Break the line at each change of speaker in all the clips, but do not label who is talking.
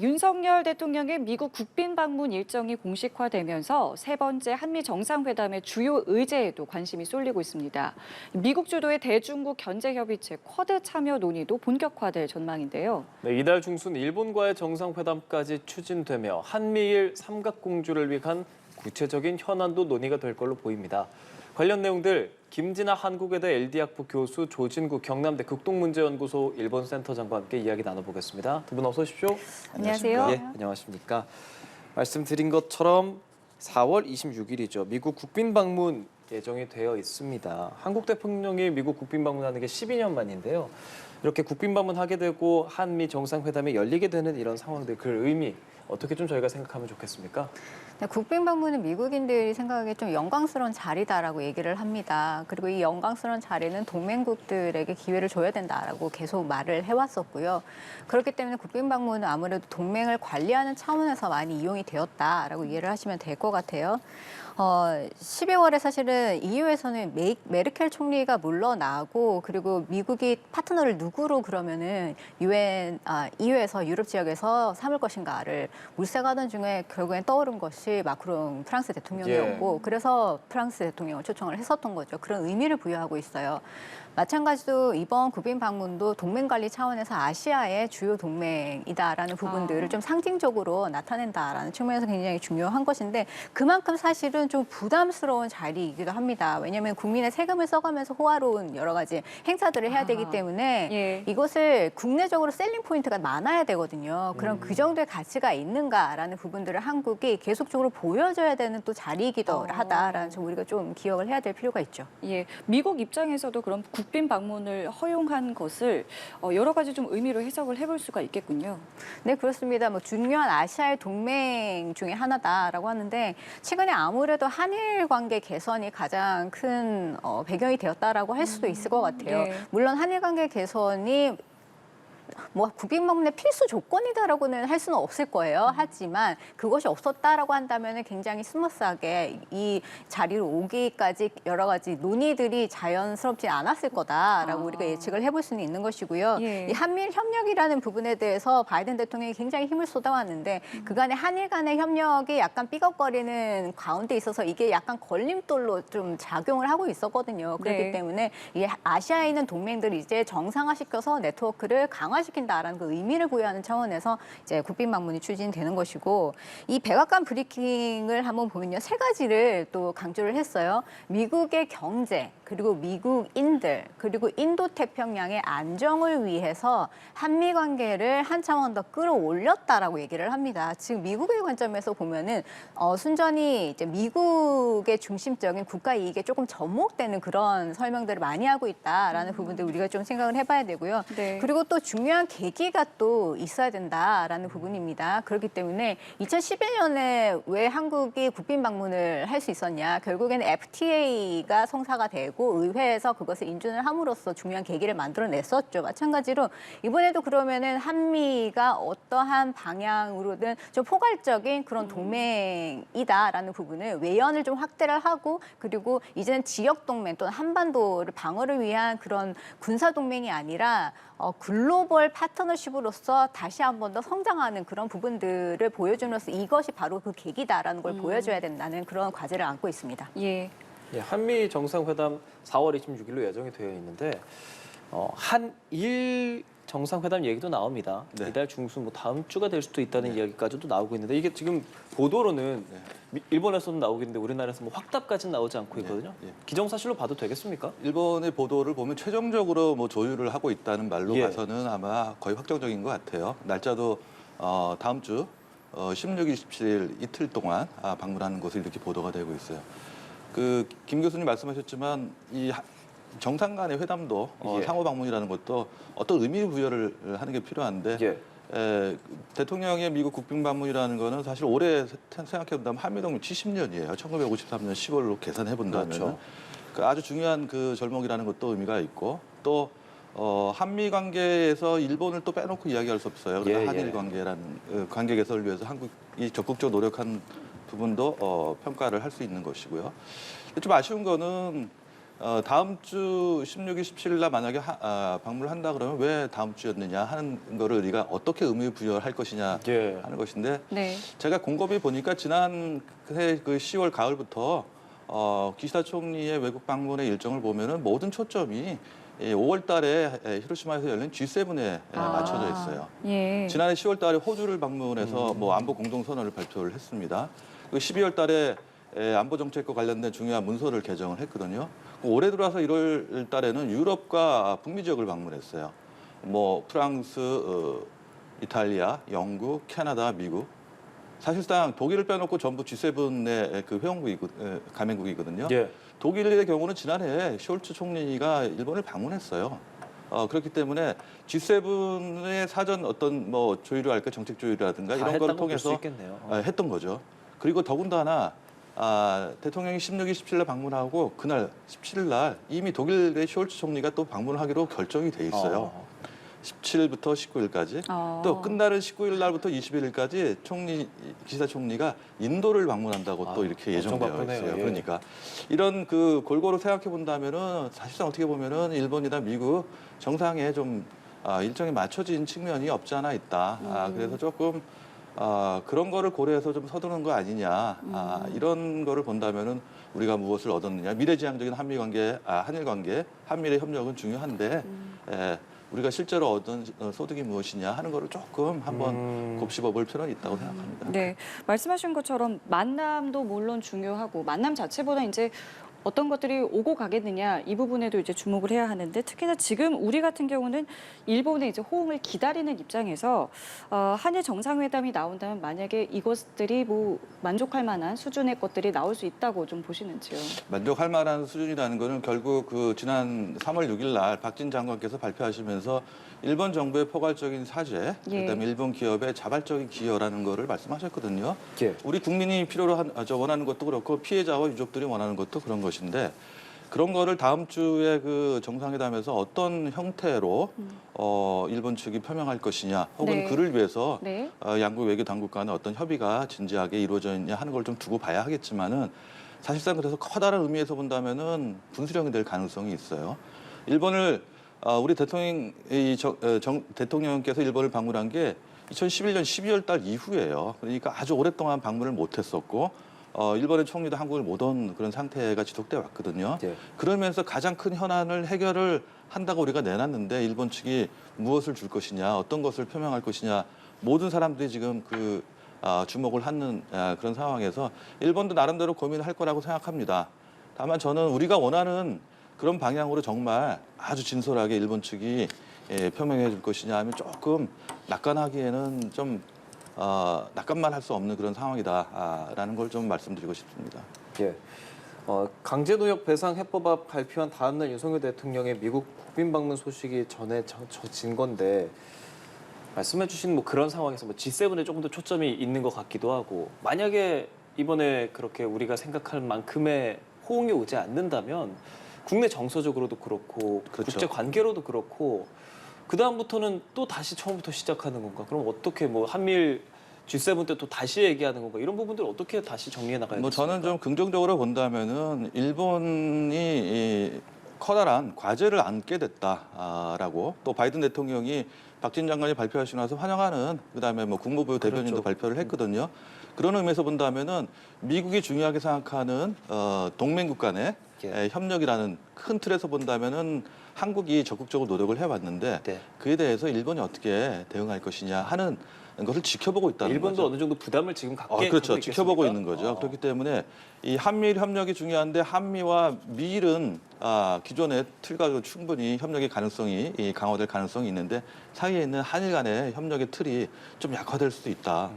윤석열 대통령의 미국 국빈 방문 일정이 공식화되면서 세 번째 한미 정상회담의 주요 의제에도 관심이 쏠리고 있습니다. 미국 주도의 대중국 견제협의체 쿼드 참여 논의도 본격화될 전망인데요.
네, 이달 중순 일본과의 정상회담까지 추진되며 한미일 삼각공조를 위한 구체적인 현안도 논의가 될 걸로 보입니다. 관련 내용들 김진아 한국외대 LD학부 교수, 조진구 경남대 극동문제연구소 일본센터장과 함께 이야기 나눠보겠습니다. 두 분 어서 오십시오.
안녕하세요.
예, 안녕하십니까. 말씀드린 것처럼 4월 26일이죠. 미국 국빈 방문 예정이 되어 있습니다. 한국 대통령이 미국 국빈 방문하는 게 12년 만인데요. 이렇게 국빈 방문하게 되고 한미 정상회담이 열리게 되는 이런 상황들, 그 의미 어떻게 좀 저희가 생각하면 좋겠습니까?
네, 국빈 방문은 미국인들이 생각하기에 좀 영광스러운 자리다라고 얘기를 합니다. 그리고 이 영광스러운 자리는 동맹국들에게 기회를 줘야 된다라고 계속 말을 해왔었고요. 그렇기 때문에 국빈 방문은 아무래도 동맹을 관리하는 차원에서 많이 이용이 되었다라고 이해를 하시면 될 것 같아요. 12월에 사실은 EU에서는 메르켈 총리가 물러나고 그리고 미국이 파트너를 누구로 그러면은 EU에서 유럽 지역에서 삼을 것인가를 물색하던 중에 결국엔 떠오른 것이 마크롱 프랑스 대통령이었고 그래서 프랑스 대통령을 초청을 했었던 거죠. 그런 의미를 부여하고 있어요. 마찬가지로 이번 국빈 방문도 동맹 관리 차원에서 아시아의 주요 동맹이다라는 부분들을 좀 상징적으로 나타낸다라는 측면에서 굉장히 중요한 것인데 그만큼 사실은 좀 부담스러운 자리이기도 합니다. 왜냐하면 국민의 세금을 써가면서 호화로운 여러 가지 행사들을 해야 되기 때문에
예.
이것을 국내적으로 셀링 포인트가 많아야 되거든요. 그럼 그 정도의 가치가 있는가라는 부분들을 한국이 계속적으로 보여줘야 되는 또 자리이기도 하다라는 점 우리가 좀 기억을 해야 될 필요가 있죠.
예, 미국 입장에서도 그럼 국빈 방문을 허용한 것을 여러 가지 좀 의미로 해석을 해볼 수가 있겠군요.
네, 그렇습니다. 뭐 중요한 아시아의 동맹 중에 하나다라고 하는데 최근에 아무래도 한일 관계 개선이 가장 큰 배경이 되었다라고 할 수도 있을 것 같아요.
예.
물론 한일 관계 개선이 뭐 국빈 방문의 필수 조건이다라고는 할 수는 없을 거예요. 하지만 그것이 없었다라고 한다면 굉장히 스무스하게 이 자리로 오기까지 여러 가지 논의들이 자연스럽지 않았을 거다라고 우리가 예측을 해볼 수는 있는 것이고요.
예.
이 한미일 협력이라는 부분에 대해서 바이든 대통령이 굉장히 힘을 쏟아왔는데 그간의 한일 간의 협력이 약간 삐걱거리는 가운데 있어서 이게 약간 걸림돌로 좀 작용을 하고 있었거든요. 그렇기
네.
때문에 이 아시아에 있는 동맹들이 이제 정상화시켜서 네트워크를 강화시킨다라는 그 의미를 부여하는 차원에서 이제 국빈 방문이 추진되는 것이고 이 백악관 브리핑을 한번 보면요. 세 가지를 또 강조를 했어요. 미국의 경제, 그리고 미국인들, 그리고 인도태평양의 안정을 위해서 한미 관계를 한 차원 더 끌어올렸다라고 얘기를 합니다. 지금 미국의 관점에서 보면은 순전히 이제 미국의 중심적인 국가 이익에 조금 접목되는 그런 설명들을 많이 하고 있다라는 부분들 우리가 좀 생각을 해봐야 되고요.
네.
그리고 또 중요한 계기가 또 있어야 된다라는 부분입니다. 그렇기 때문에 2011년에 왜 한국이 국빈 방문을 할 수 있었냐? 결국에는 FTA가 성사가 되고 의회에서 그것을 인준을 함으로써 중요한 계기를 만들어냈었죠. 마찬가지로 이번에도 그러면은 한미가 어떠한 방향으로든 좀 포괄적인 그런 동맹이다라는 부분을 외연을 좀 확대를 하고 그리고 이제는 지역 동맹 또는 한반도를 방어를 위한 그런 군사 동맹이 아니라 글로벌 파트너십으로서 다시 한 번 더 성장하는 그런 부분들을 보여줌으로써 이것이 바로 그 계기다라는 걸 보여줘야 된다는 그런 과제를 안고 있습니다.
예.
예, 한미 정상회담 4월 26일로 예정이 되어 있는데 한일 정상회담 얘기도 나옵니다.
네.
이달 중순 뭐 다음 주가 될 수도 있다는 이야기까지도 나오고 있는데 이게 지금 보도로는 일본에서도 나오고 있는데 우리나라에서 뭐 확답까지는 나오지 않고 있거든요.
예.
기정사실로 봐도 되겠습니까?
일본의 보도를 보면 최종적으로 뭐 조율을 하고 있다는 말로
예.
봐서는 아마 거의 확정적인 것 같아요. 날짜도 다음 주 16일, 17일 이틀 동안 방문하는 것으로 이렇게 보도가 되고 있어요. 김 교수님 말씀하셨지만 이 정상 간의 회담도 상호 방문이라는 것도 어떤 의미 부여를 하는 게 필요한데 대통령의 미국 국빈 방문이라는 거는 사실 올해 생각해 본다면 한미동맹 70년이에요. 1953년 10월로 계산해 본다면
그렇죠.
아주 중요한 그 절목이라는 것도 의미가 있고 또 한미 관계에서 일본을 또 빼놓고 이야기할 수 없어요. 그러나 한일 관계라는 관계 개선을 위해서 한국이 적극적으로 노력한 부분도 평가를 할 수 있는 것이고요. 좀 아쉬운 거는 다음 주 16일, 17일 날 만약에 방문을 한다 그러면 왜 다음 주였느냐 하는 거를 우리가 어떻게 의미 부여할 것이냐
예.
하는 것인데
네.
제가 곰곰이 보니까 지난해 그 10월 가을부터 기시다 총리의 외국 방문의 일정을 보면은 모든 초점이 5월 달에 히로시마에서 열린 G7에 맞춰져 있어요.
예.
지난해 10월 달에 호주를 방문해서 뭐 안보 공동선언을 발표를 했습니다. 그리고 12월 달에 안보 정책과 관련된 중요한 문서를 개정을 했거든요. 올해 들어와서 1월 달에는 유럽과 북미 지역을 방문했어요. 뭐 프랑스, 이탈리아, 영국, 캐나다, 미국. 사실상 독일을 빼놓고 전부 G7의 그 가맹국이거든요.
예.
독일의 경우는 지난해 숄츠 총리가 일본을 방문했어요. 그렇기 때문에 G7의 사전 어떤 뭐 조율이랄까 정책 조율이라든가
다
이런 거를
했다고 볼 수
통해서
있겠네요.
했던 거죠. 그리고 더군다나 대통령이 16일, 17일 날 방문하고 그날 17일 날 이미 독일의 숄츠 총리가 또 방문을 하기로 결정이 돼 있어요. 17일부터 19일까지. 또 끝나는 19일 날부터 21일까지 기시다 총리가 인도를 방문한다고 또 이렇게
엄청
예정되어
바쁘네요.
있어요.
예.
그러니까 이런 그 골고루 생각해 본다면은 사실상 어떻게 보면은 일본이나 미국 정상에 좀 일정이 맞춰진 측면이 없지 않아 있다. 그래서 조금 그런 거를 고려해서 좀 서두르는 거 아니냐. 이런 거를 본다면은 우리가 무엇을 얻었느냐. 미래지향적인 한미 관계, 한일 관계, 한미의 협력은 중요한데 우리가 실제로 얻은 소득이 무엇이냐 하는 거를 조금 한번 곱씹어 볼 필요는 있다고 생각합니다.
네, 말씀하신 것처럼 만남도 물론 중요하고 만남 자체보다 이제 어떤 것들이 오고 가겠느냐 이 부분에도 이제 주목을 해야 하는데 특히나 지금 우리 같은 경우는 일본의 이제 호응을 기다리는 입장에서 한일 정상회담이 나온다면 만약에 이것들이 뭐 만족할 만한 수준의 것들이 나올 수 있다고 좀 보시는지요?
만족할 만한 수준이라는 거는 결국 그 지난 3월 6일 날 박진 장관께서 발표하시면서 일본 정부의 포괄적인 사죄,
예.
그다음에 일본 기업의 자발적인 기여라는 거를 말씀하셨거든요.
예.
우리 국민이 필요로 원하는 것도 그렇고 피해자와 유족들이 원하는 것도 그런 것인데 그런 거를 다음 주에 그 정상회담에서 어떤 형태로 일본 측이 표명할 것이냐 혹은
네.
그를 위해서
네.
양국 외교 당국 간의 어떤 협의가 진지하게 이루어져 있냐 하는 걸 좀 두고 봐야 하겠지만은 사실상 그래서 커다란 의미에서 본다면은 분수령이 될 가능성이 있어요. 일본을 우리 대통령께서 일본을 방문한 게 2011년 12월 달 이후예요. 그러니까 아주 오랫동안 방문을 못했었고 일본의 총리도 한국을 못 온 그런 상태가 지속돼 왔거든요.
예.
그러면서 가장 큰 현안을 해결을 한다고 우리가 내놨는데 일본 측이 무엇을 줄 것이냐, 어떤 것을 표명할 것이냐 모든 사람들이 지금 주목을 하는 그런 상황에서 일본도 나름대로 고민을 할 거라고 생각합니다. 다만 저는 우리가 원하는 그런 방향으로 정말 아주 진솔하게 일본 측이 표명해 줄 것이냐 하면 조금 낙관하기에는 좀 낙관만 할 수 없는 그런 상황이다라는 걸 좀 말씀드리고 싶습니다.
예. 강제노역 배상 해법안 발표한 다음 날 윤석열 대통령의 미국 국빈 방문 소식이 전해진 건데 말씀해 주신 뭐 그런 상황에서 뭐 G7에 조금 더 초점이 있는 것 같기도 하고 만약에 이번에 그렇게 우리가 생각할 만큼의 호응이 오지 않는다면 국내 정서적으로도 그렇고
그렇죠.
국제 관계로도 그렇고 그 다음부터는 또 다시 처음부터 시작하는 건가? 그럼 어떻게 뭐 한미일 G7 때 또 다시 얘기하는 건가? 이런 부분들 어떻게 다시 정리해 나가야
뭐
되겠습니까?
저는 좀 긍정적으로 본다면은 일본이 커다란 과제를 안게 됐다라고 또 바이든 대통령이 박진 장관이 발표하시고 나서 환영하는 그다음에 뭐 국무부 대변인도
그렇죠.
발표를 했거든요. 그런 의미에서 본다면은 미국이 중요하게 생각하는 동맹국 간의
예.
협력이라는 큰 틀에서 본다면은 한국이 적극적으로 노력을 해왔는데
네.
그에 대해서 일본이 어떻게 대응할 것이냐 하는 것을 지켜보고 있다는
일본도
거죠.
어느 정도 부담을 지금 갖게
그렇죠.
갖고
지켜보고
있겠습니까?
있는 거죠. 그렇기 때문에 이 한미일 협력이 중요한데 한미와 미일은 기존의 틀과 충분히 협력의 가능성이 강화될 가능성이 있는데 사이에 있는 한일 간의 협력의 틀이 좀 약화될 수도 있다.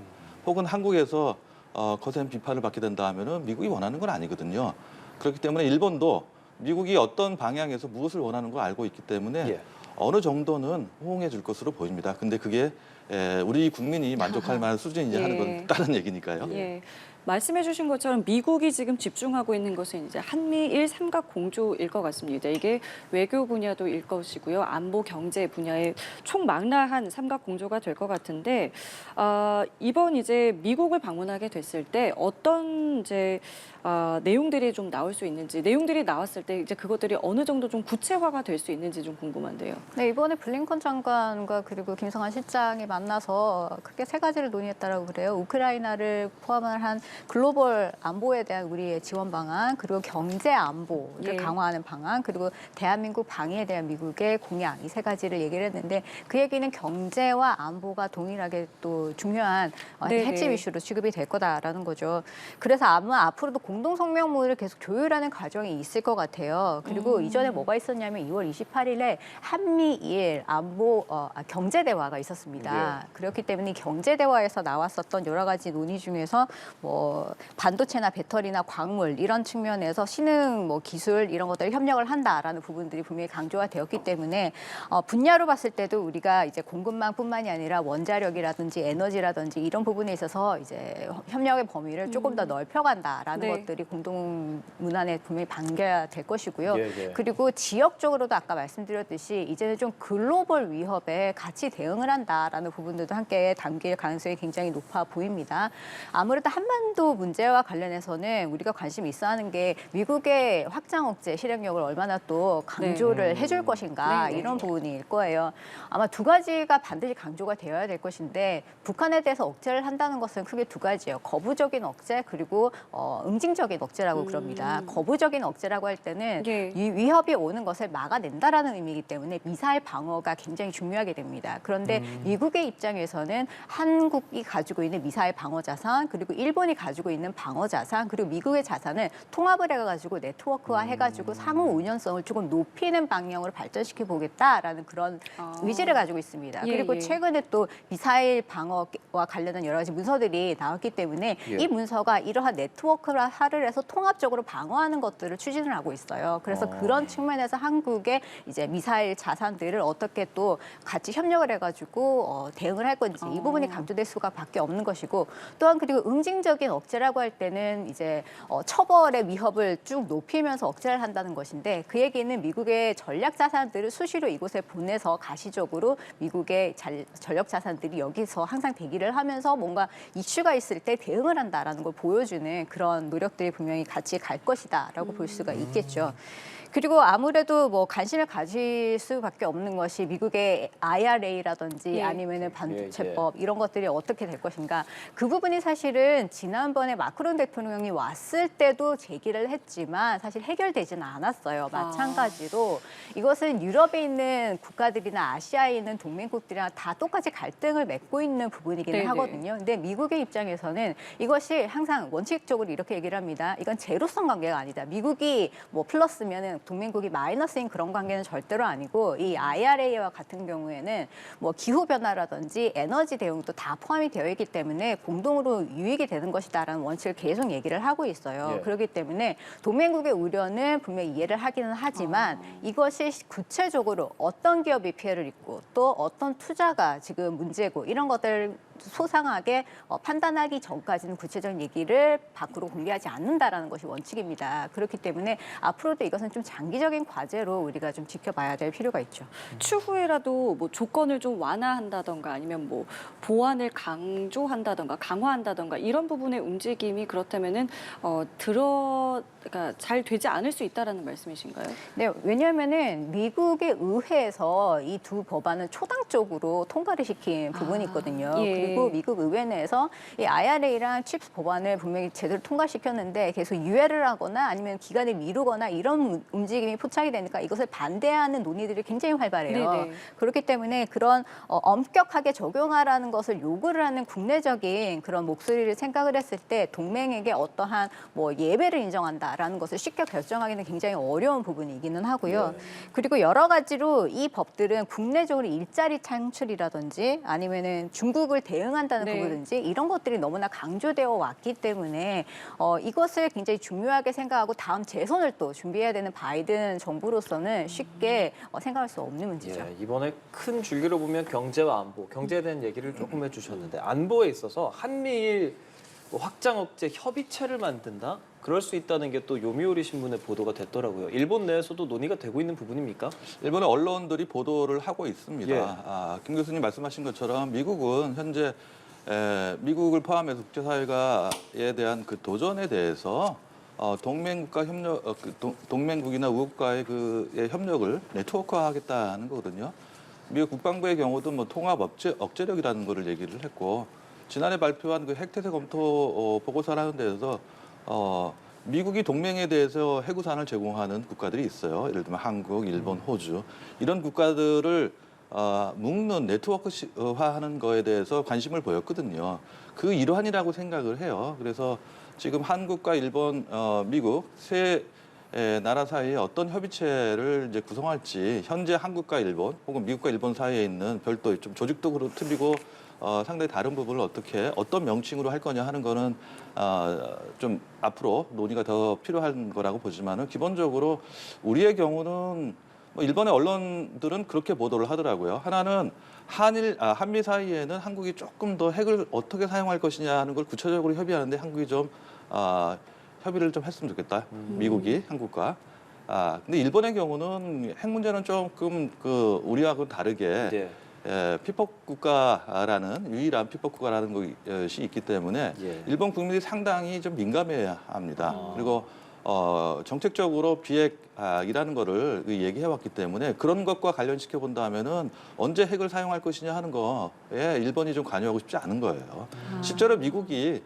혹은 한국에서 거센 비판을 받게 된다 하면은 미국이 원하는 건 아니거든요. 그렇기 때문에 일본도 미국이 어떤 방향에서 무엇을 원하는 걸 알고 있기 때문에
예.
어느 정도는 호응해 줄 것으로 보입니다. 근데 그게 우리 국민이 만족할 만한 수준이냐 하는
예.
건 다른 얘기니까요.
예. 말씀해주신 것처럼 미국이 지금 집중하고 있는 것은 이제 한미일 삼각 공조일 것 같습니다. 이게 외교 분야도 일 것이고요, 안보 경제 분야의 총망라한 삼각 공조가 될 것 같은데 이번 이제 미국을 방문하게 됐을 때 어떤 이제 내용들이 좀 나올 수 있는지, 내용들이 나왔을 때 이제 그것들이 어느 정도 좀 구체화가 될 수 있는지 좀 궁금한데요.
네, 이번에 블링컨 장관과 그리고 김성한 실장이 만나서 크게 세 가지를 논의했다라고 그래요. 우크라이나를 포함한 글로벌 안보에 대한 우리의 지원 방안, 그리고 경제 안보를
예.
강화하는 방안, 그리고 대한민국 방위에 대한 미국의 공약, 이 세 가지를 얘기를 했는데, 그 얘기는 경제와 안보가 동일하게 또 중요한
네네.
핵심 이슈로 취급이 될 거다라는 거죠. 그래서 아마 앞으로도 공동 성명문을 계속 조율하는 과정이 있을 것 같아요. 그리고 이전에 뭐가 있었냐면 2월 28일에 한미일 안보 경제 대화가 있었습니다. 그렇기 때문에 이 경제 대화에서 나왔었던 여러 가지 논의 중에서 뭐 반도체나 배터리나 광물 이런 측면에서 신흥 뭐 기술 이런 것들 협력을 한다라는 부분들이 분명히 강조가 되었기 때문에 분야로 봤을 때도 우리가 이제 공급망뿐만이 아니라 원자력이라든지 에너지라든지 이런 부분에 있어서 이제 협력의 범위를 조금 더 넓혀간다라는
네.
것들이 공동 문안에 분명히 반겨야 될 것이고요.
예.
그리고 지역적으로도 아까 말씀드렸듯이 이제는 좀 글로벌 위협에 같이 대응을 한다라는 부분들도 함께 담길 가능성이 굉장히 높아 보입니다. 아무래도 한반도 문제와 관련해서는 우리가 관심이 있어 하는 게 미국의 확장 억제 실행력을 얼마나 또 강조를 해줄 것인가,
네.
이런 부분일 거예요. 아마 두 가지가 반드시 강조가 되어야 될 것인데, 북한에 대해서 억제를 한다는 것은 크게 두 가지예요. 거부적인 억제, 그리고 응징적인 억제라고 그럽니다. 거부적인 억제라고 할 때는
예.
이 위협이 오는 것을 막아낸다라는 의미이기 때문에 미사일 방어가 굉장히 중요하게 됩니다. 그런데 미국의 입장에서는 한국이 가지고 있는 미사일 방어 자산, 그리고 일본이 가지고 있는 방어 자산, 그리고 미국의 자산을 통합을 해가지고 네트워크화 해가지고 상호 운연성을 조금 높이는 방향으로 발전시켜 보겠다라는 그런 의지를 가지고 있습니다.
예,
그리고
예.
최근에 또 미사일 방어와 관련된 여러 가지 문서들이 나왔기 때문에
예.
이 문서가 이러한 네트워크화를 해서 통합적으로 방어하는 것들을 추진을 하고 있어요. 그래서 그런 측면에서 한국의 이제 미사일 자산들을 어떻게 또 같이 협력을 해가지고 대응을 할 건지, 이 부분이 강조될 수밖에 없는 것이고, 또한 그리고 응징적인 억제라고 할 때는 이제 처벌의 위협을 쭉 높이면서 억제를 한다는 것인데, 그 얘기는 미국의 전략 자산들을 수시로 이곳에 보내서 가시적으로 미국의 전력 자산들이 여기서 항상 대기를 하면서 뭔가 이슈가 있을 때 대응을 한다라는 걸 보여주는 그런 노력들이 분명히 같이 갈 것이다라고 볼 수가 있겠죠. 그리고 아무래도 뭐 관심을 가질 수밖에 없는 것이 미국의 IRA라든지
예.
아니면은 반도체법 이런 것들이 어떻게 될 것인가. 그 부분이 사실은 지난번에 마크롱 대통령이 왔을 때도 제기를 했지만 사실 해결되지는 않았어요. 마찬가지로 이것은 유럽에 있는 국가들이나 아시아에 있는 동맹국들이랑 다 똑같이 갈등을 맺고 있는 부분이기는
네네.
하거든요. 근데 미국의 입장에서는 이것이 항상 원칙적으로 이렇게 얘기를 합니다. 이건 제로성 관계가 아니다. 미국이 뭐 플러스면은 동맹국이 마이너스인 그런 관계는 절대로 아니고, 이 IRA와 같은 경우에는 뭐 기후 변화라든지 에너지 대응도 다 포함이 되어 있기 때문에 공동으로 유익이 되는 것이다라는 원칙을 계속 얘기를 하고 있어요.
예.
그렇기 때문에 동맹국의 우려는 분명히 이해를 하기는 하지만 이것이 구체적으로 어떤 기업이 피해를 입고 또 어떤 투자가 지금 문제고 이런 것들 소상하게 판단하기 전까지는 구체적인 얘기를 밖으로 공개하지 않는다라는 것이 원칙입니다. 그렇기 때문에 앞으로도 이것은 좀 장기적인 과제로 우리가 좀 지켜봐야 될 필요가 있죠.
추후에라도 뭐 조건을 좀 완화한다던가 아니면 뭐 보완을 강조한다던가 강화한다던가 이런 부분의 움직임이 그렇다면은 그러니까 잘 되지 않을 수 있다라는 말씀이신가요?
네, 왜냐하면은 미국의 의회에서 이 두 법안을 초당적으로 통과를 시킨 부분이 있거든요.
예.
그리고 미국 의회 내에서 이 IRA랑 칩스 법안을 분명히 제대로 통과시켰는데 계속 유예를 하거나 아니면 기간을 미루거나 이런 움직임이 포착이 되니까 이것을 반대하는 논의들이 굉장히 활발해요.
네네.
그렇기 때문에 그런 엄격하게 적용하라는 것을 요구를 하는 국내적인 그런 목소리를 생각을 했을 때 동맹에게 어떠한 뭐 예배를 인정한다라는 것을 쉽게 결정하기는 굉장히 어려운 부분이기는 하고요. 그리고 여러 가지로 이 법들은 국내적으로 일자리 창출이라든지 아니면은 중국을 대응한다는
네.
부분인지 이런 것들이 너무나 강조되어 왔기 때문에 이것을 굉장히 중요하게 생각하고 다음 재선을 또 준비해야 되는 바이든 정부로서는 쉽게 생각할 수 없는 문제죠.
예, 이번에 큰 줄기로 보면 경제와 안보, 경제에 대한 얘기를 조금 해주셨는데 안보에 있어서 한미일 뭐 확장 억제 협의체를 만든다? 그럴 수 있다는 게 또 요미우리 신문에 보도가 됐더라고요. 일본 내에서도 논의가 되고 있는 부분입니까?
일본의 언론들이 보도를 하고 있습니다.
예.
김 교수님 말씀하신 것처럼 미국은 현재 미국을 포함해서 국제사회가에 대한 그 도전에 대해서 동맹국가 협력, 동맹국이나 우국과의 그 협력을 네트워크화하겠다는 거거든요. 미국 국방부의 경우도 뭐 통합 억제력이라는 거를 얘기를 했고 지난해 발표한 그 핵태세 검토 보고서라는 데서 미국이 동맹에 대해서 해구산을 제공하는 국가들이 있어요. 예를 들면 한국, 일본, 호주 이런 국가들을 묶는 네트워크화하는 거에 대해서 관심을 보였거든요. 그 일환이라고 생각을 해요. 그래서 지금 한국과 일본, 미국 세 나라 사이에 어떤 협의체를 이제 구성할지 현재 한국과 일본 혹은 미국과 일본 사이에 있는 별도의 좀 조직도 틀리고 상당히 다른 부분을 어떤 명칭으로 할 거냐 하는 거는 좀 앞으로 논의가 더 필요한 거라고 보지만은 기본적으로 우리의 경우는 뭐 일본의 언론들은 그렇게 보도를 하더라고요. 하나는 한미 사이에는 한국이 조금 더 핵을 어떻게 사용할 것이냐 하는 걸 구체적으로 협의하는데 한국이 좀 협의를 좀 했으면 좋겠다. 미국이 한국과. 근데 일본의 경우는 핵 문제는 조금 그 우리하고는 다르게
예.
피폭 국가라는 유일한 피폭 국가라는 것이 있기 때문에
예.
일본 국민이 상당히 좀 민감해야 합니다. 그리고 정책적으로 비핵이라는 거를 얘기해 왔기 때문에 그런 것과 관련시켜 본다면은 언제 핵을 사용할 것이냐 하는 거에 일본이 좀 관여하고 싶지 않은 거예요. 실제로 미국이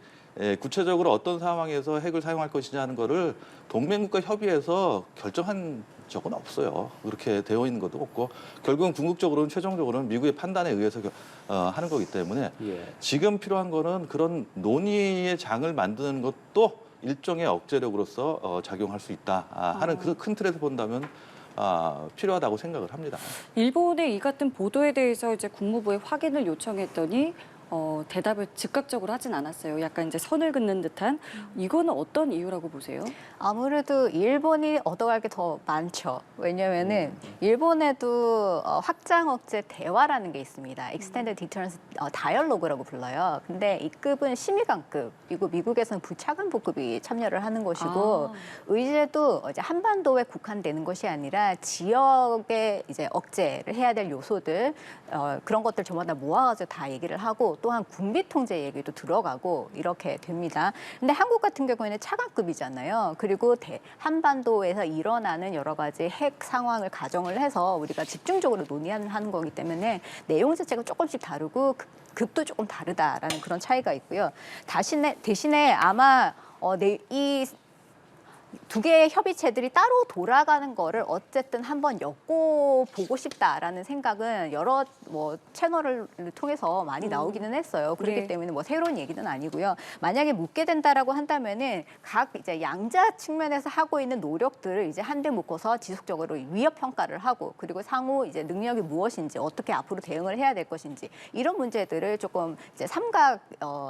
구체적으로 어떤 상황에서 핵을 사용할 것이냐 하는 거를 동맹국가 협의해서 결정한 적은 없어요. 그렇게 되어 있는 것도 없고 결국은 궁극적으로는 최종적으로는 미국의 판단에 의해서 하는 거기 때문에
예.
지금 필요한 거는 그런 논의의 장을 만드는 것도 일종의 억제력으로서 작용할 수 있다 하는 그 큰 틀에서 본다면 필요하다고 생각을 합니다.
일본의 이 같은 보도에 대해서 이제 국무부에 확인을 요청했더니 대답을 즉각적으로 하진 않았어요. 약간 이제 선을 긋는 듯한. 이거는 어떤 이유라고 보세요?
아무래도 일본이 얻어갈 게 더 많죠. 왜냐면은 일본에도 확장 억제 대화라는 게 있습니다. Extended Deterrence Dialogue라고 불러요. 근데 이 급은 심의관급, 그리고 미국에서는 부차관보급이 참여를 하는 것이고 의제도 이제 한반도에 국한되는 것이 아니라 지역의 이제 억제를 해야 될 요소들 그런 것들 전부 다 모아가지고 다 얘기를 하고 또한 군비 통제 얘기도 들어가고 이렇게 됩니다. 근데 한국 같은 경우에는 차관급이잖아요. 그리고 한반도에서 일어나는 여러 가지 핵 상황을 가정을 해서 우리가 집중적으로 논의하는 거기 때문에 내용 자체가 조금씩 다르고 급도 조금 다르다라는 그런 차이가 있고요. 대신에 아마 이 두 개의 협의체들이 따로 돌아가는 거를 어쨌든 한번 엮어보고 싶다라는 생각은 여러 채널을 통해서 많이 나오기는 했어요. 그렇기
네.
때문에 새로운 얘기는 아니고요. 만약에 묻게 된다라고 한다면은 각 이제 양자 측면에서 하고 있는 노력들을 이제 한데 묶어서 지속적으로 위협 평가를 하고 그리고 상호 이제 능력이 무엇인지 어떻게 앞으로 대응을 해야 될 것인지 이런 문제들을 조금 이제 삼각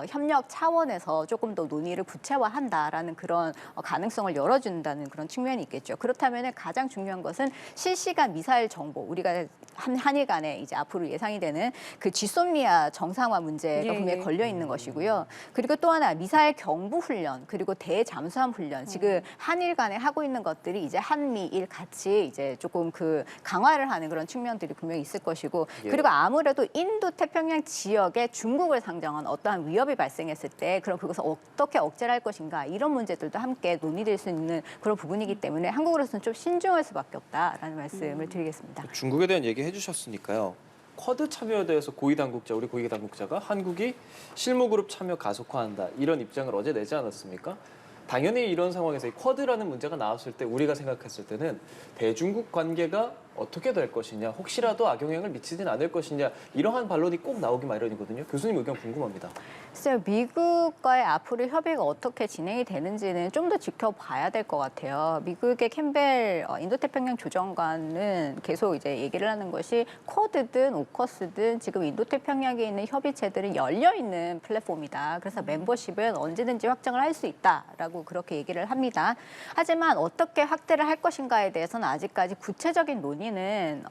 협력 차원에서 조금 더 논의를 구체화한다라는 그런 가능성을 열어준다는 그런 측면이 있겠죠. 그렇다면 가장 중요한 것은 실시간 미사일 정보, 우리가 한일 간에 이제 앞으로 예상이 되는 그 지소미아 정상화 문제가
예,
분명히
예.
걸려 있는 것이고요. 그리고 또 하나 미사일 경보 훈련, 그리고 대잠수함 훈련, 지금 한일 간에 하고 있는 것들이 이제 한미일 같이 이제 조금 그 강화를 하는 그런 측면들이 분명히 있을 것이고,
예.
그리고 아무래도 인도 태평양 지역에 중국을 상정한 어떠한 위협이 발생했을 때 그럼 그것을 어떻게 억제를 할 것인가 이런 문제들도 함께 논의될 수 있는 그런 부분이기 때문에 한국으로서는 좀 신중할 수밖에 없다라는 말씀을 드리겠습니다.
중국에 대한 얘기 해주셨으니까요. 쿼드 참여에 대해서 우리 고위 당국자가 한국이 실무그룹 참여 가속화한다 이런 입장을 어제 내지 않았습니까? 당연히 이런 상황에서 이 쿼드라는 문제가 나왔을 때 우리가 생각했을 때는 대중국 관계가 어떻게 될 것이냐, 혹시라도 악영향을 미치진 않을 것이냐 이러한 반론이 꼭 나오기 마련이거든요. 교수님 의견 궁금합니다.
글쎄요, 미국과의 앞으로 협의가 어떻게 진행이 되는지는 좀 더 지켜봐야 될 것 같아요. 미국의 캠벨 인도태평양 조정관은 계속 이제 얘기를 하는 것이 쿼드든 오커스든 지금 인도태평양에 있는 협의체들은 열려 있는 플랫폼이다. 그래서 멤버십은 언제든지 확장을 할 수 있다라고 그렇게 얘기를 합니다. 하지만 어떻게 확대를 할 것인가에 대해서는 아직까지 구체적인 논의 단위는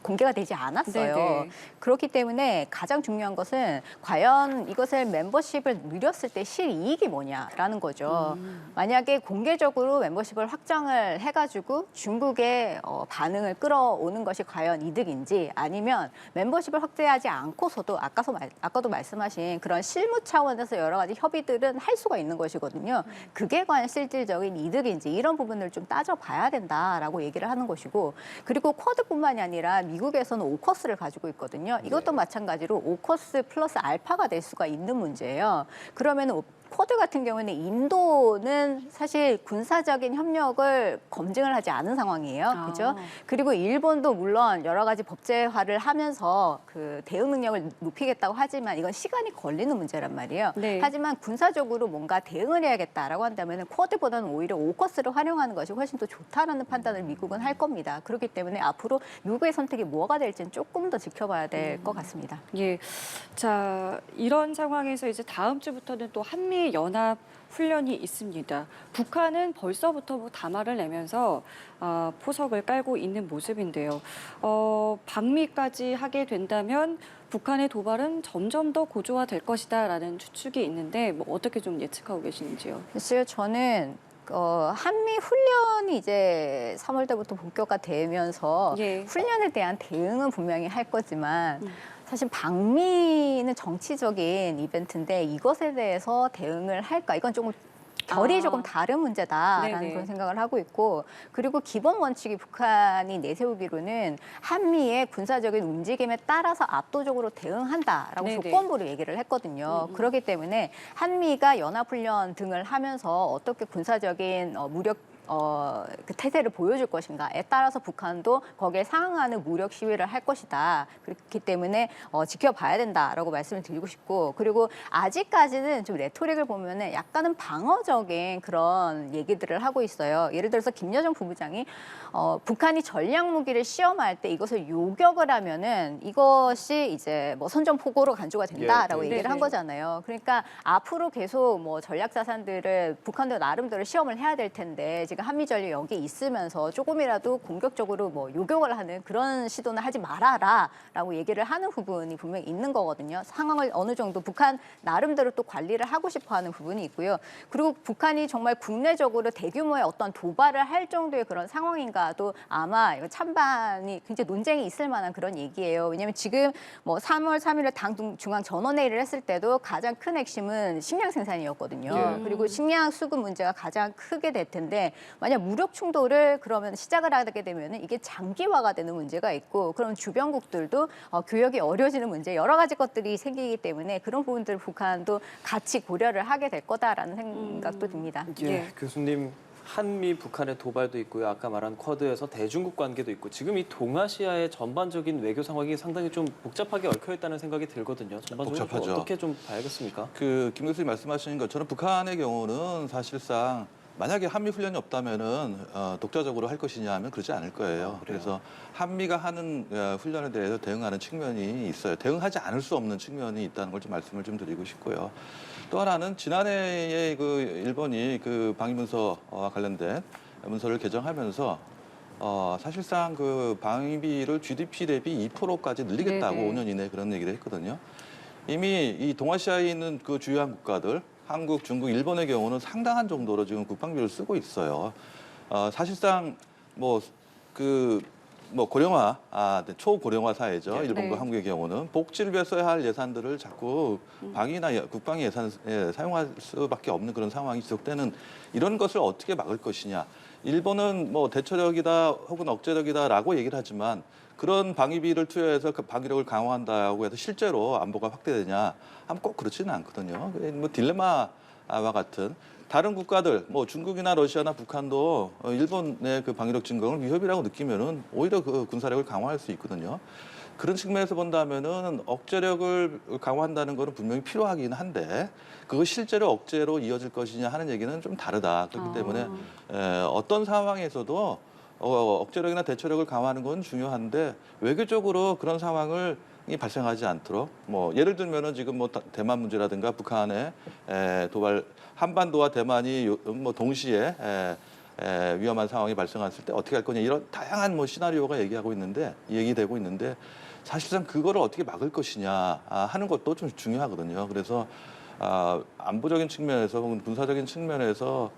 공개가 되지 않았어요.
네네.
그렇기 때문에 가장 중요한 것은 과연 이것을 멤버십을 누렸을 때 실이익이 뭐냐라는 거죠. 만약에 공개적으로 멤버십을 확장을 해가지고 중국의 반응을 끌어오는 것이 과연 이득인지 아니면 멤버십을 확대하지 않고서도 아까도 말씀하신 그런 실무 차원에서 여러 가지 협의들은 할 수가 있는 것이거든요. 그게 과연 실질적인 이득인지 이런 부분을 좀 따져봐야 된다라고 얘기를 하는 것이고 그리고 쿼드뿐만이 아니라 미국에서는 오커스를 가지고 있거든요. 이것도 마찬가지로 오커스 플러스 알파가 될 수가 있는 문제예요. 그러면 쿼드 같은 경우는 인도는 사실 군사적인 협력을 검증을 하지 않은 상황이에요. 그죠? 그리고 일본도 물론 여러 가지 법제화를 하면서 그 대응 능력을 높이겠다고 하지만 이건 시간이 걸리는 문제란 말이에요.
네.
하지만 군사적으로 뭔가 대응을 해야겠다라고 한다면 쿼드보다는 오히려 오커스를 활용하는 것이 훨씬 더 좋다라는 판단을 미국은 할 겁니다. 그렇기 때문에 앞으로 미국의 선택이 뭐가 될지는 조금 더 지켜봐야 될 것 같습니다.
예. 자, 이런 상황에서 이제 다음 주부터는 또 한미 연합 훈련이 있습니다. 북한은 벌써부터 뭐 담화를 내면서 포석을 깔고 있는 모습인데요. 방미까지 하게 된다면 북한의 도발은 점점 더 고조화될 것이다라는 추측이 있는데 뭐 어떻게 좀 예측하고 계시는지요?
글쎄요, 저는 한미 훈련이 이제 3월 달부터 본격화 되면서
예.
훈련에 대한 대응은 분명히 할 거지만 사실 방미는 정치적인 이벤트인데 이것에 대해서 대응을 할까? 이건 조금 결이 조금 다른 문제다라는
네네.
그런 생각을 하고 있고 그리고 기본 원칙이 북한이 내세우기로는 한미의 군사적인 움직임에 따라서 압도적으로 대응한다라고
네네.
조건부로 얘기를 했거든요. 그렇기 때문에 한미가 연합훈련 등을 하면서 어떻게 군사적인 무력 그 태세를 보여줄 것인가에 따라서 북한도 거기에 상응하는 무력 시위를 할 것이다. 그렇기 때문에 지켜봐야 된다라고 말씀을 드리고 싶고 그리고 아직까지는 좀 레토릭을 보면은 약간은 방어적인 그런 얘기들을 하고 있어요. 예를 들어서 김여정 부부장이 북한이 전략 무기를 시험할 때 이것을 요격을 하면은 이것이 이제 뭐 선전포고로 간주가 된다라고
예, 네.
얘기를 한
네네.
거잖아요. 그러니까 앞으로 계속 뭐 전략 자산들을 북한도 나름대로 시험을 해야 될 텐데 지금 한미전력 여기 있으면서 조금이라도 공격적으로 뭐 요격을 하는 그런 시도는 하지 말아라라고 얘기를 하는 부분이 분명히 있는 거거든요. 상황을 어느 정도 북한 나름대로 또 관리를 하고 싶어하는 부분이 있고요. 그리고 북한이 정말 국내적으로 대규모의 어떤 도발을 할 정도의 그런 상황인가도 아마 이거 찬반이 굉장히 논쟁이 있을 만한 그런 얘기예요. 왜냐하면 지금 뭐 3월 3일에 당 중앙 전원회의를 했을 때도 가장 큰 핵심은 식량 생산이었거든요.
예.
그리고 식량 수급 문제가 가장 크게 될 텐데 만약 무력 충돌을 그러면 시작을 하게 되면 이게 장기화가 되는 문제가 있고 그럼 주변국들도 교역이 어려워지는 문제 여러 가지 것들이 생기기 때문에 그런 부분들을 북한도 같이 고려를 하게 될 거다라는 생각도 듭니다.
예,
예.
교수님 한미 북한의 도발도 있고요. 아까 말한 쿼드에서 대중국 관계도 있고 지금 이 동아시아의 전반적인 외교 상황이 상당히 좀 복잡하게 얽혀 있다는 생각이 들거든요. 전반적으로 좀
복잡하죠.
어떻게 좀 봐야겠습니까?
김 교수님 말씀하신 것처럼 북한의 경우는 사실상 만약에 한미 훈련이 없다면은 독자적으로 할 것이냐 하면 그렇지 않을 거예요.
그래요?
그래서 한미가 하는 훈련에 대해서 대응하는 측면이 있어요. 대응하지 않을 수 없는 측면이 있다는 걸 좀 말씀을 좀 드리고 싶고요. 또 하나는 지난해에 그 일본이 그 방위문서와 관련된 문서를 개정하면서 사실상 그 방위비를 GDP 대비 2%까지 늘리겠다고
네네.
5년 이내에 그런 얘기를 했거든요. 이미 이 동아시아에 있는 그 주요한 국가들, 한국, 중국, 일본의 경우는 상당한 정도로 지금 국방비를 쓰고 있어요. 사실상 고령화, 초고령화 사회죠.
네.
일본과
네.
한국의 경우는 복지를 위해 써야 할 예산들을 자꾸 방위나 국방 예산에 사용할 수밖에 없는 그런 상황이 지속되는 이런 것을 어떻게 막을 것이냐. 일본은 뭐 대처력이다 혹은 억제력이다라고 얘기를 하지만 그런 방위비를 투여해서 그 방위력을 강화한다고 해서 실제로 안보가 확대되냐 하면 꼭 그렇지는 않거든요. 뭐 딜레마와 같은 다른 국가들, 뭐 중국이나 러시아나 북한도 일본의 그 방위력 증강을 위협이라고 느끼면은 오히려 그 군사력을 강화할 수 있거든요. 그런 측면에서 본다면은 억제력을 강화한다는 것은 분명히 필요하긴 한데 그거 실제로 억제로 이어질 것이냐 하는 얘기는 좀 다르다. 그렇기 때문에 어떤 상황에서도 억제력이나 대처력을 강화하는 건 중요한데 외교적으로 그런 상황을 발생하지 않도록 뭐 예를 들면은 지금 뭐 대만 문제라든가 북한의 도발 한반도와 대만이 뭐 동시에 위험한 상황이 발생했을 때 어떻게 할 거냐 이런 다양한 뭐 시나리오가 얘기되고 있는데 사실상 그거를 어떻게 막을 것이냐 하는 것도 좀 중요하거든요. 그래서 안보적인 측면에서 혹은 군사적인 측면에서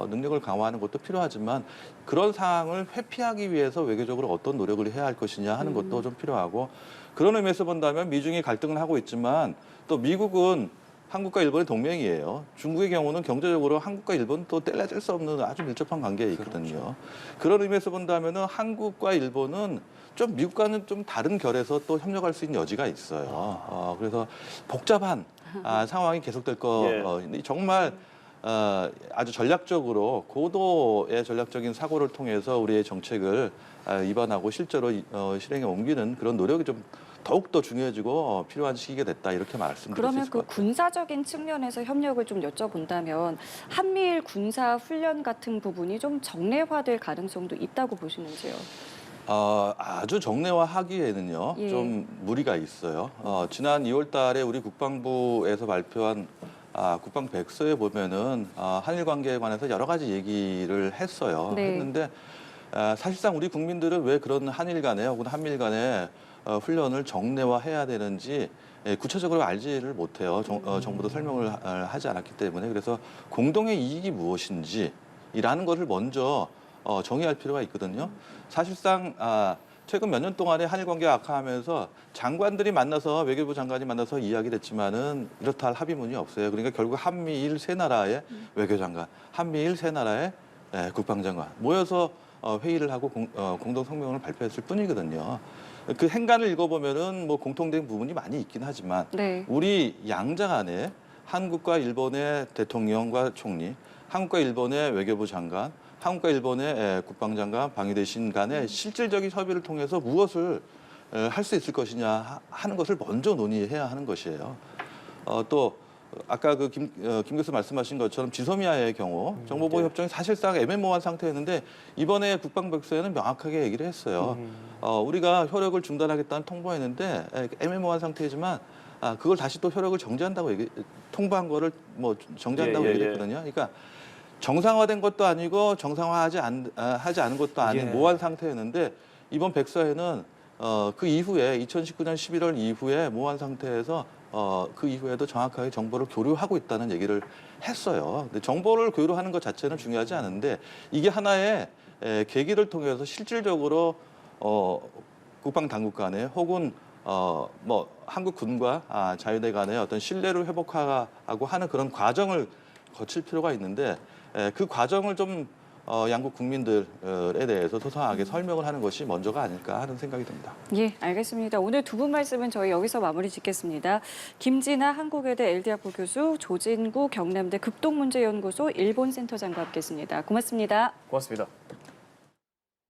능력을 강화하는 것도 필요하지만 그런 상황을 회피하기 위해서 외교적으로 어떤 노력을 해야 할 것이냐 하는 것도 좀 필요하고 그런 의미에서 본다면 미중이 갈등을 하고 있지만 또 미국은 한국과 일본의 동맹이에요. 중국의 경우는 경제적으로 한국과 일본은 또 뗄래뗄 수 없는 아주 밀접한 관계에 있거든요.
그렇죠.
그런 의미에서 본다면은 한국과 일본은 좀 미국과는 좀 다른 결에서 또 협력할 수 있는 여지가 있어요. 그래서 복잡한 상황이 계속될 정말 아주 전략적으로 고도의 전략적인 사고를 통해서 우리의 정책을 입안하고 실제로 실행에 옮기는 그런 노력이 좀 더욱더 중요해지고 필요한 시기가 됐다 이렇게 말씀드릴 수
그러면
있을
그
것 같아요.
군사적인 측면에서 협력을 좀 여쭤본다면 한미일 군사 훈련 같은 부분이 좀 정례화될 가능성도 있다고 보시는지요?
아주 정례화하기에는요
예.
좀 무리가 있어요. 지난 2월 달에 우리 국방부에서 발표한 국방 백서에 보면은 한일 관계에 관해서 여러 가지 얘기를 했어요.
네.
했는데 사실상 우리 국민들은 왜 그런 한일 간에 혹은 한미일 간에 훈련을 정례화해야 되는지 구체적으로 알지를 못해요. 정부도 설명을 하지 않았기 때문에 그래서 공동의 이익이 무엇인지라는 것을 먼저 정의할 필요가 있거든요. 사실상 최근 몇 년 동안에 한일 관계가 악화하면서 장관들이 만나서 외교부 장관이 만나서 이야기를 했지만은 이렇다 할 합의문이 없어요. 그러니까 결국 한미일 세 나라의 외교장관, 한미일 세 나라의 국방장관 모여서 회의를 하고 공동 성명을 발표했을 뿐이거든요. 그 행간을 읽어보면은 뭐 공통된 부분이 많이 있긴 하지만
네.
우리 양자 간에 한국과 일본의 대통령과 총리, 한국과 일본의 외교부 장관, 한국과 일본의 국방장관, 방위대신 간의 실질적인 협의를 통해서 무엇을 할 수 있을 것이냐 하는 것을 먼저 논의해야 하는 것이에요. 또 아까 그 김 교수 말씀하신 것처럼 지소미아의 경우 정보보호 협정이 사실상 애매모호한 상태였는데 이번에 국방백서에는 명확하게 얘기를 했어요. 우리가 효력을 중단하겠다는 통보했는데 애매모호한 상태이지만 그걸 다시 또 효력을 정지한다고 통보한 거를 뭐 정지한다고 얘기했거든요. 그러니까 정상화된 것도 아니고 정상화하지 않은 것도 아닌 모호한 상태였는데 이번 백서에는 그 이후에 2019년 11월 이후에 모호한 상태에서 그 이후에도 정확하게 정보를 교류하고 있다는 얘기를 했어요. 근데 정보를 교류하는 것 자체는 중요하지 않은데 이게 하나의 계기를 통해서 실질적으로 국방 당국 간에 혹은 뭐 한국 군과 자유대 간의 어떤 신뢰를 회복하고 하는 그런 과정을 거칠 필요가 있는데 그 과정을 좀 양국 국민들에 대해서 소상하게 설명을 하는 것이 먼저가 아닐까 하는 생각이 듭니다.
예, 알겠습니다. 오늘 두 분 말씀은 저희 여기서 마무리 짓겠습니다. 김진아 한국외대 LD학부 교수, 조진구 경남대 극동문제연구소 일본센터장과 함께했습니다. 고맙습니다.
고맙습니다.